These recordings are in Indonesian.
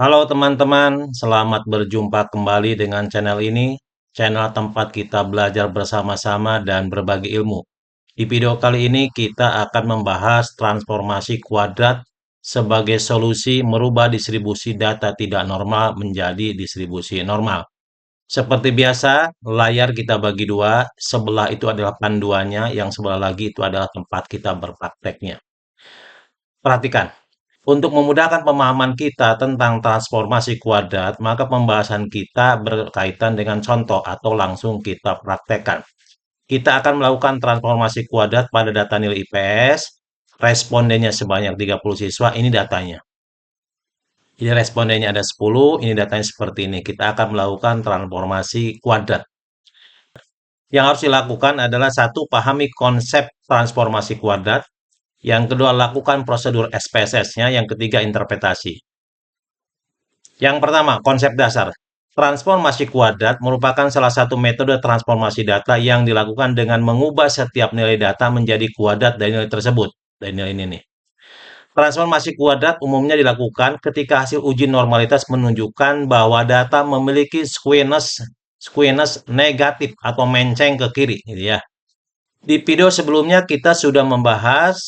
Halo teman-teman, selamat berjumpa kembali dengan channel ini, channel tempat kita belajar bersama-sama dan berbagi ilmu. Di video kali ini kita akan membahas transformasi kuadrat sebagai solusi merubah distribusi data tidak normal menjadi distribusi normal. Seperti biasa, layar kita bagi dua, sebelah itu adalah panduannya, yang sebelah lagi itu adalah tempat kita berprakteknya. Perhatikan. Untuk memudahkan pemahaman kita tentang transformasi kuadrat, maka pembahasan kita berkaitan dengan contoh atau langsung kita praktekkan. Kita akan melakukan transformasi kuadrat pada data nilai IPS, respondennya sebanyak 30 siswa, ini datanya. Ini respondennya ada 10, ini datanya seperti ini. Kita akan melakukan transformasi kuadrat. Yang harus dilakukan adalah satu, pahami konsep transformasi kuadrat. Yang kedua, lakukan prosedur SPSS-nya. Yang ketiga, interpretasi. Yang pertama, konsep dasar. Transformasi kuadrat merupakan salah satu metode transformasi data yang dilakukan dengan mengubah setiap nilai data menjadi kuadrat dari nilai tersebut. Dari nilai ini nih. Transformasi kuadrat umumnya dilakukan ketika hasil uji normalitas menunjukkan bahwa data memiliki skewness negatif atau menceng ke kiri, gitu ya. Di video sebelumnya kita sudah membahas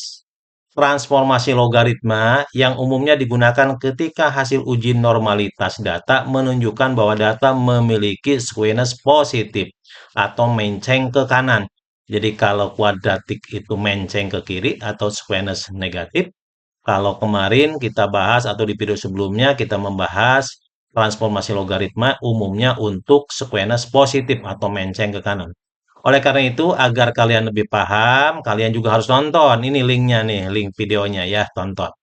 transformasi logaritma yang umumnya digunakan ketika hasil uji normalitas data menunjukkan bahwa data memiliki skewness positif atau menceng ke kanan. Jadi kalau kuadratik itu menceng ke kiri atau skewness negatif. Kalau kemarin kita bahas atau di video sebelumnya kita membahas transformasi logaritma umumnya untuk skewness positif atau menceng ke kanan. Oleh karena itu, agar kalian lebih paham, kalian juga harus nonton. Ini linknya nih, link videonya ya, tonton.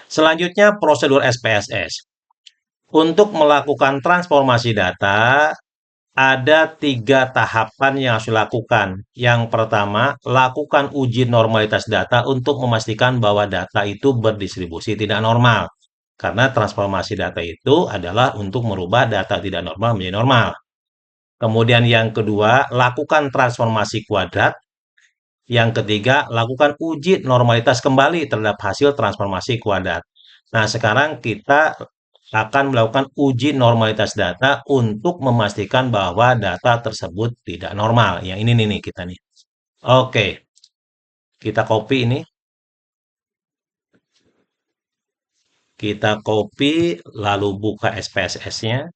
Selanjutnya, prosedur SPSS. Untuk melakukan transformasi data, ada 3 tahapan yang harus dilakukan. Yang pertama, lakukan uji normalitas data untuk memastikan bahwa data itu berdistribusi tidak normal. Karena transformasi data itu adalah untuk merubah data tidak normal menjadi normal. Kemudian yang kedua, lakukan transformasi kuadrat. Yang ketiga, lakukan uji normalitas kembali terhadap hasil transformasi kuadrat. Nah, sekarang kita akan melakukan uji normalitas data untuk memastikan bahwa data tersebut tidak normal. Yang ini nih kita nih. Oke, kita copy ini. Kita copy, lalu buka SPSS-nya.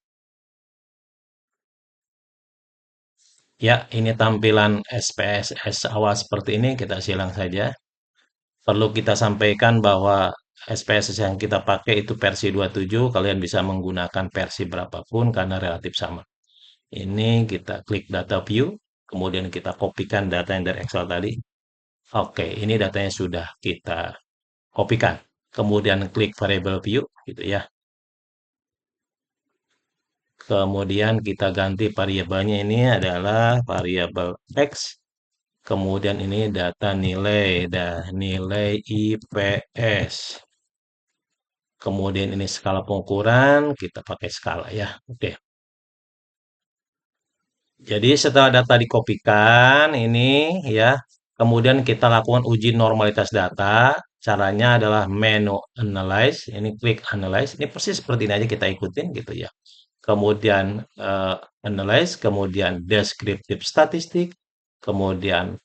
Ya, ini tampilan SPSS awal seperti ini. Kita silang saja. Perlu kita sampaikan bahwa SPSS yang kita pakai itu versi 27, kalian bisa menggunakan versi berapapun karena relatif sama. Ini kita klik data view, kemudian kita kopikan data yang dari Excel tadi. Oke, ini datanya sudah kita kopikan. Kemudian klik variable view, gitu ya. Kemudian kita ganti variabelnya ini adalah variabel X. Kemudian ini data nilai IPS. Kemudian ini skala pengukuran, kita pakai skala ya. Oke. Jadi setelah data dikopikan ini ya, kemudian kita lakukan uji normalitas data. Caranya adalah menu analyze, ini klik analyze. Ini persis seperti ini aja kita ikutin gitu ya. Kemudian analyze, kemudian descriptive statistik, kemudian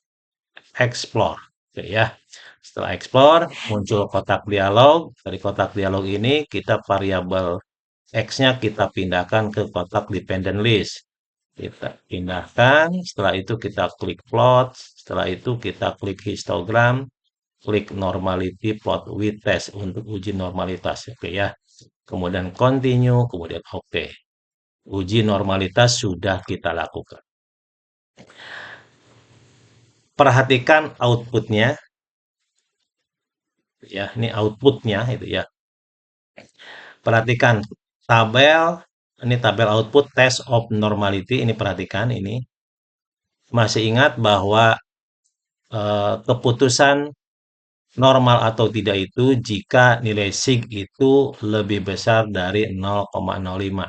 explore. Oke ya. Setelah explore, muncul kotak dialog. Dari kotak dialog ini kita variabel X-nya kita pindahkan ke kotak dependent list. Kita pindahkan, setelah itu kita klik plot, setelah itu kita klik histogram, klik normality plot with test untuk uji normalitas. Oke ya. Kemudian continue, kemudian oke. Uji normalitas sudah kita lakukan. Perhatikan outputnya. Ya, ini outputnya itu ya. Perhatikan ini tabel output test of normality, ini perhatikan ini. Masih ingat bahwa keputusan normal atau tidak itu jika nilai sig itu lebih besar dari 0,05.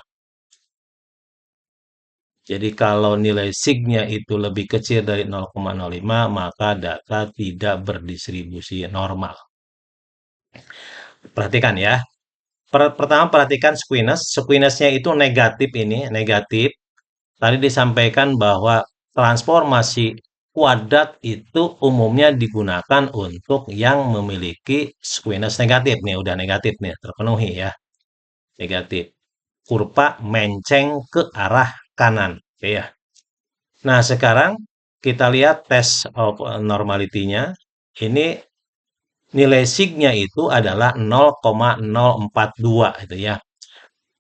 Jadi kalau nilai sig-nya itu lebih kecil dari 0,05, maka data tidak berdistribusi normal. Perhatikan ya. Pertama perhatikan squiness. Squinessnya itu negatif ini, negatif. Tadi disampaikan bahwa transformasi kuadrat itu umumnya digunakan untuk yang memiliki squiness negatif nih, udah negatif nih, terpenuhi ya, negatif. Kurva menceng ke arah kanan, oke ya. Nah, sekarang kita lihat test of normality-nya. Ini nilai signya itu adalah 0,042 itu ya.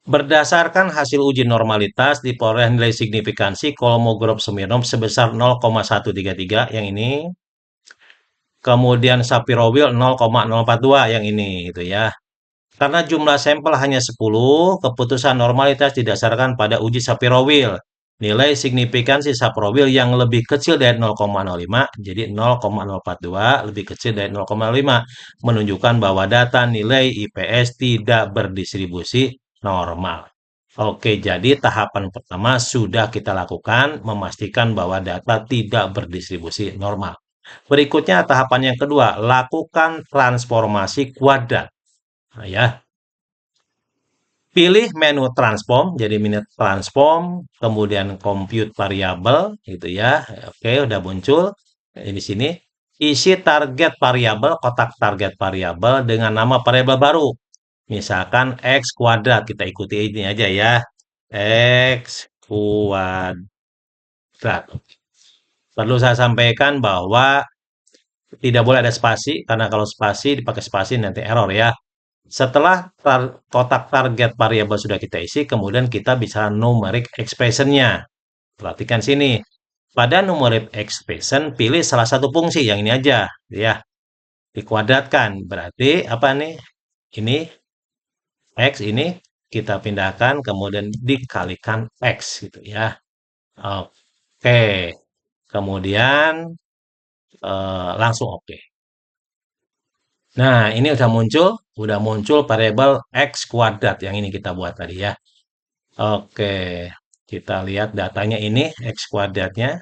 Berdasarkan hasil uji normalitas diperoleh nilai signifikansi Kolmogorov-Smirnov sebesar 0,133 yang ini. Kemudian Shapiro-Wilk 0,042 yang ini gitu ya. Karena jumlah sampel hanya 10, keputusan normalitas didasarkan pada uji Shapiro-Wilk. Nilai signifikansi Shapiro-Wilk yang lebih kecil dari 0,05, jadi 0,042 lebih kecil dari 0,05, menunjukkan bahwa data nilai IPS tidak berdistribusi normal. Oke, jadi tahapan pertama sudah kita lakukan, memastikan bahwa data tidak berdistribusi normal. Berikutnya tahapan yang kedua, lakukan transformasi kuadrat. Nah, ya, pilih menu transform, jadi menu transform, kemudian compute variable, gitu ya. Oke, udah muncul di sini. Isi target variabel, kotak target variabel dengan nama variabel baru. Misalkan x kuadrat, kita ikuti ini aja ya. X kuadrat. Perlu saya sampaikan bahwa tidak boleh ada spasi, karena kalau spasi dipakai spasi nanti error ya. Setelah kotak target variabel sudah kita isi, kemudian kita bisa numeric expression-nya. Perhatikan sini. Pada numeric expression, pilih salah satu fungsi, yang ini aja. Ya, dikuadratkan. Berarti apa nih? Ini X ini kita pindahkan, kemudian dikalikan X gitu ya. Oke. Kemudian langsung oke. Nah, ini udah muncul variabel X kuadrat yang ini kita buat tadi ya. Oke, kita lihat datanya ini X kuadratnya.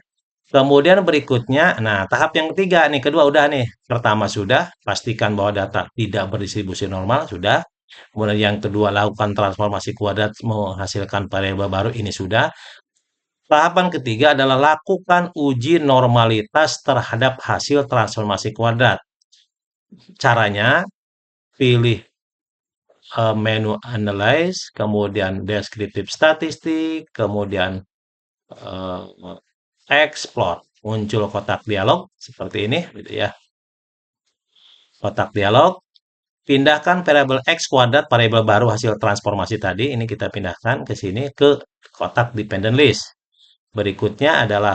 Kemudian berikutnya, nah tahap yang ketiga nih, kedua udah nih. Pertama sudah, pastikan bahwa data tidak berdistribusi normal, sudah. Kemudian yang kedua, lakukan transformasi kuadrat menghasilkan variabel baru, ini sudah. Tahapan ketiga adalah lakukan uji normalitas terhadap hasil transformasi kuadrat. Caranya, pilih menu analyze, kemudian descriptive statistik, kemudian eh, explore. Muncul kotak dialog seperti ini, gitu ya. Kotak dialog. Pindahkan variabel x kuadrat, variabel baru hasil transformasi tadi. Ini kita pindahkan ke sini ke kotak dependent list. Berikutnya adalah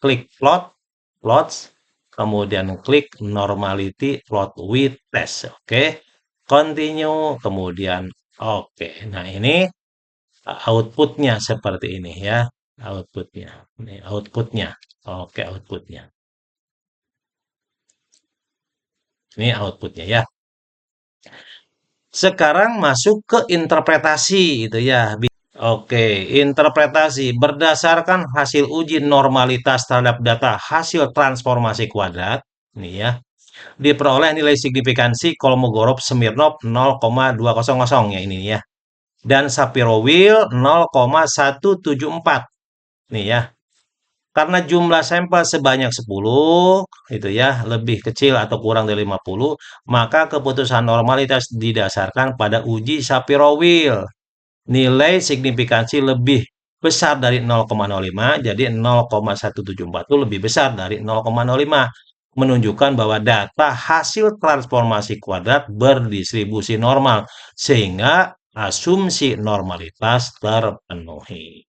klik plot, plots, kemudian klik normality plot with test. Oke, continue, kemudian oke. Nah, ini outputnya seperti ini ya. Outputnya. Ini outputnya. Oke, outputnya. Ini outputnya ya. Sekarang masuk ke interpretasi itu ya. Oke, interpretasi berdasarkan hasil uji normalitas terhadap data hasil transformasi kuadrat. Ini ya. Diperoleh nilai signifikansi Kolmogorov-Smirnov 0,200 ya ini ya. Dan Shapiro-Wilk 0,174. Nih ya. Karena jumlah sampel sebanyak 10, itu ya, lebih kecil atau kurang dari 50, maka keputusan normalitas didasarkan pada uji Shapiro-Wilk. Nilai signifikansi lebih besar dari 0,05, jadi 0,174 itu lebih besar dari 0,05, menunjukkan bahwa data hasil transformasi kuadrat berdistribusi normal, sehingga asumsi normalitas terpenuhi.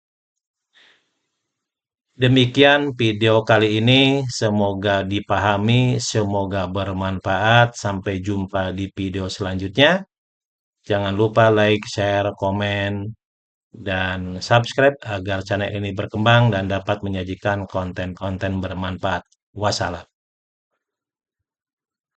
Demikian video kali ini, semoga dipahami, semoga bermanfaat. Sampai jumpa di video selanjutnya. Jangan lupa like, share, komen, dan subscribe agar channel ini berkembang dan dapat menyajikan konten-konten bermanfaat. Wassalam.